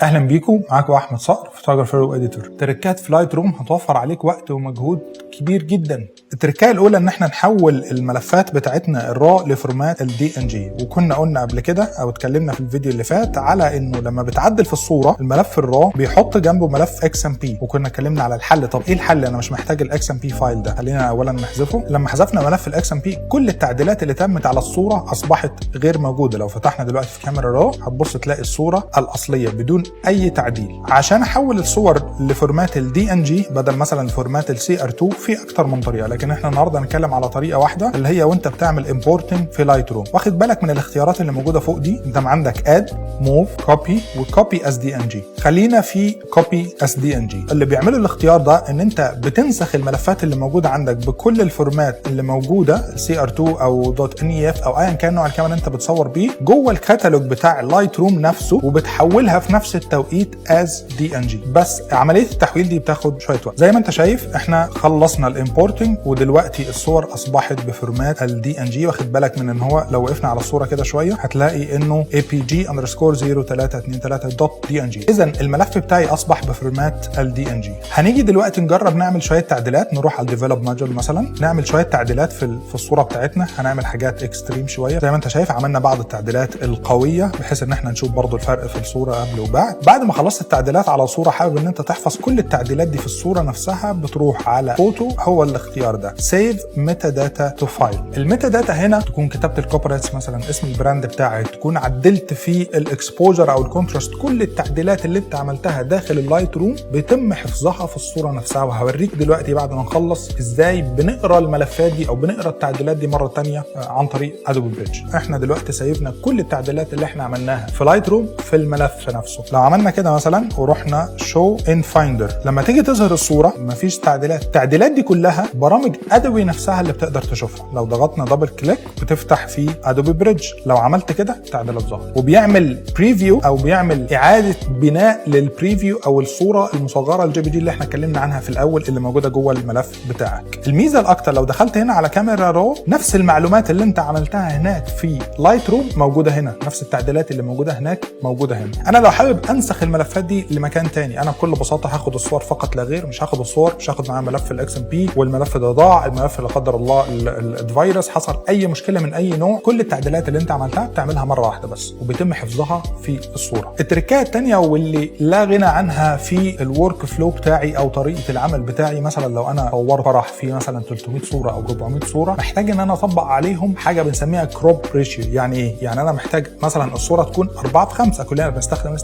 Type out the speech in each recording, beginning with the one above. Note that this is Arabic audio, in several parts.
اهلا بيكم، معاكم احمد صقر فوتوغرافر واديتور. تركات في لايت روم هتوفر عليك وقت ومجهود كبير جدا. التركايه الاولى ان احنا نحول الملفات بتاعتنا الرا لفورمات الدي ان جي، وكنا قلنا قبل كده او اتكلمنا في الفيديو اللي فات على انه لما بتعدل في الصوره الملف الرا بيحط جنبه ملف اكس ام بي، وكنا اتكلمنا على الحل. طب ايه الحل؟ انا مش محتاج الاكس ام بي فايل ده، خلينا اولا نحذفه. لما حذفنا ملف الاكس ام بي كل التعديلات اللي تمت على الصوره اصبحت غير موجوده. لو فتحنا دلوقتي في كاميرا را هتبص تلاقي الصوره الاصليه بدون اي تعديل. عشان احول الصور لفورمات الدي ان جي بدل مثلا فورمات السي ار 2 في اكتر من طريقه، لكن احنا النهارده هنتكلم على طريقه واحده اللي هي وانت بتعمل امبورتنج في لايت روم. واخد بالك من الاختيارات اللي موجوده فوق دي؟ انت عندك اد، موف، كوبي، وكوبي اس دي ان جي. خلينا في كوبي اس دي ان جي. اللي بيعملوا الاختيار ده ان انت بتنسخ الملفات اللي موجوده عندك بكل الفورمات اللي موجوده سي ار 2 او دوت ان اي اف او ايا كان نوع الكاميرا انت بتصور بيه جوه الكتالوج بتاع اللايت روم نفسه، وبتحولها في نفس التوقيت از دي ان جي. بس عمليه التحويل دي بتاخد شويه وقت. زي ما انت شايف احنا خلصنا الامبورتنج ودلوقتي الصور اصبحت بفورمات الدي ان جي. واخد بالك من ان هو لو وقفنا على الصوره كده شويه هتلاقي انه apg_0323.dng. اذا الملف بتاعي اصبح بفورمات الدي ان جي. هنيجي دلوقتي نجرب نعمل شويه تعديلات. نروح على الديفلوب موديول مثلا، نعمل شويه تعديلات في الصوره بتاعتنا. هنعمل حاجات اكستريم شويه. زي ما انت شايف عملنا بعض التعديلات القويه بحيث ان احنا نشوف برضو الفرق في الصوره قبل وبعد. بعد ما خلصت التعديلات على صوره حابب ان انت تحفظ كل التعديلات دي في الصوره نفسها، بتروح على فوتو، هو الاختيار ده سيف ميتا داتا تو فايل. الميتا داتا هنا تكون كتبت الكوبريتس مثلا، اسم البراند بتاعك، تكون عدلت في الاكسبوجر او الكونتراست. كل التعديلات اللي انت عملتها داخل اللايت روم بيتم حفظها في الصوره نفسها. وهوريك دلوقتي بعد ما نخلص ازاي بنقرا الملفات دي او بنقرا التعديلات دي مره ثانيه عن طريق ادوبي بريدج. احنا دلوقتي سيفنا كل التعديلات اللي احنا عملناها في لايت روم في الملف نفسه. لو عملنا كده مثلا ورحنا شو ان فايندر، لما تيجي تظهر الصوره مفيش تعديلات. التعديلات دي كلها برامج ادوبي نفسها اللي بتقدر تشوفها. لو ضغطنا دبل كليك بتفتح في ادوبي بريدج. لو عملت كده التعديلات ظهرت، وبيعمل بريفيو او بيعمل اعاده بناء للبريفيو او الصوره المصغره الجي بي جي اللي احنا اتكلمنا عنها في الاول اللي موجوده جوه الملف بتاعك. الميزه الاكتر لو دخلت هنا على كاميرا رو، نفس المعلومات اللي انت عملتها هناك في لايت روم موجوده هنا، نفس التعديلات اللي موجوده هناك موجوده هنا. انا لو حابب انسخ الملفات دي لمكان تاني، انا بكل بساطه هاخد الصور فقط لا غير. مش هاخد الصور، مش هاخد معاها ملف الاكس ام بي، والملف ده ضاع، الملف لا قدر الله الفيروس حصل اي مشكله من اي نوع، كل التعديلات اللي انت عملتها بتعملها مره واحده بس وبيتم حفظها في الصوره. التركات الثانيه واللي لا غنى عنها في الورك فلو بتاعي او طريقه العمل بتاعي، مثلا لو انا صورت فرح في مثلا 300 صوره او 400 صوره، محتاج ان انا اطبق عليهم حاجه بنسميها كروب ريشيو. يعني ايه؟ يعني انا محتاج مثلا الصوره تكون 4:5. كلنا بنستخدم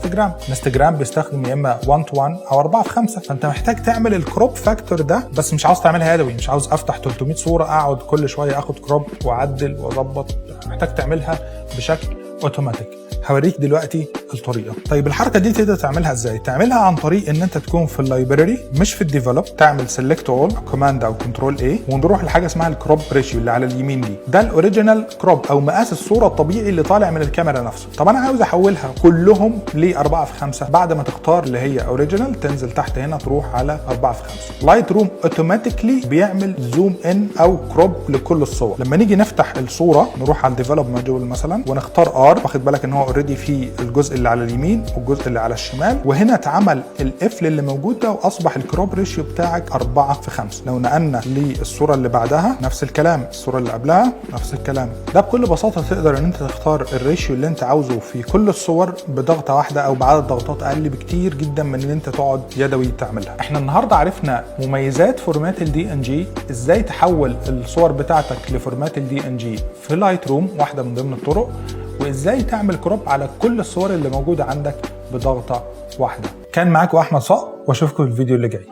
انستجرام بيستخدم يا اما 1:1 او 4:5. فانت محتاج تعمل الكروب فاكتور ده، بس مش عاوز تعملها يدوي. مش عاوز افتح 300 صوره اقعد كل شويه اخد كروب واعدل واظبط. محتاج تعملها بشكل اوتوماتيك. هوريك دلوقتي الطريقه. طيب الحركه دي تقدر تعملها ازاي؟ تعملها عن طريق ان انت تكون في اللايبراري مش في الديفلوب، تعمل سيلكت اول كوماند او كنترول اي، ونروح لحاجه اسمها الكروب ريشيو اللي على اليمين دي. ده الاوريجينال كروب او مقاس الصوره الطبيعي اللي طالع من الكاميرا نفسه. طب انا عاوز احولها كلهم ل 4:5. بعد ما تختار اللي هي اوريجينال تنزل تحت هنا تروح على 4:5. لايت روم اوتوماتيكلي بيعمل زوم ان او كروب لكل الصور. لما نيجي نفتح الصوره نروح على الديفلوب موديول مثلا ونختار ار. واخد بالك ان هو اوريدي في الجزء اللي على اليمين والجزء اللي على الشمال، وهنا اتعمل القفل اللي موجود ده واصبح الكروب ريشيو بتاعك 4:5. لو نقلنا للصوره اللي بعدها نفس الكلام، الصوره اللي قبلها نفس الكلام. ده بكل بساطه تقدر ان انت تختار الريشيو اللي انت عاوزه في كل الصور بضغطه واحده او بعدد ضغطات اقل بكتير جدا من ان انت تقعد يدوي تعملها. احنا النهارده عرفنا مميزات فورمات الدي ان جي، ازاي تحول الصور بتاعتك لفورمات الدي ان جي في لايت روم، واحده من ضمن الطرق، وازاي تعمل كروب على كل الصور اللي موجوده عندك بضغطه واحده. كان معاكم احمد صقر واشوفكم في الفيديو اللي جاي.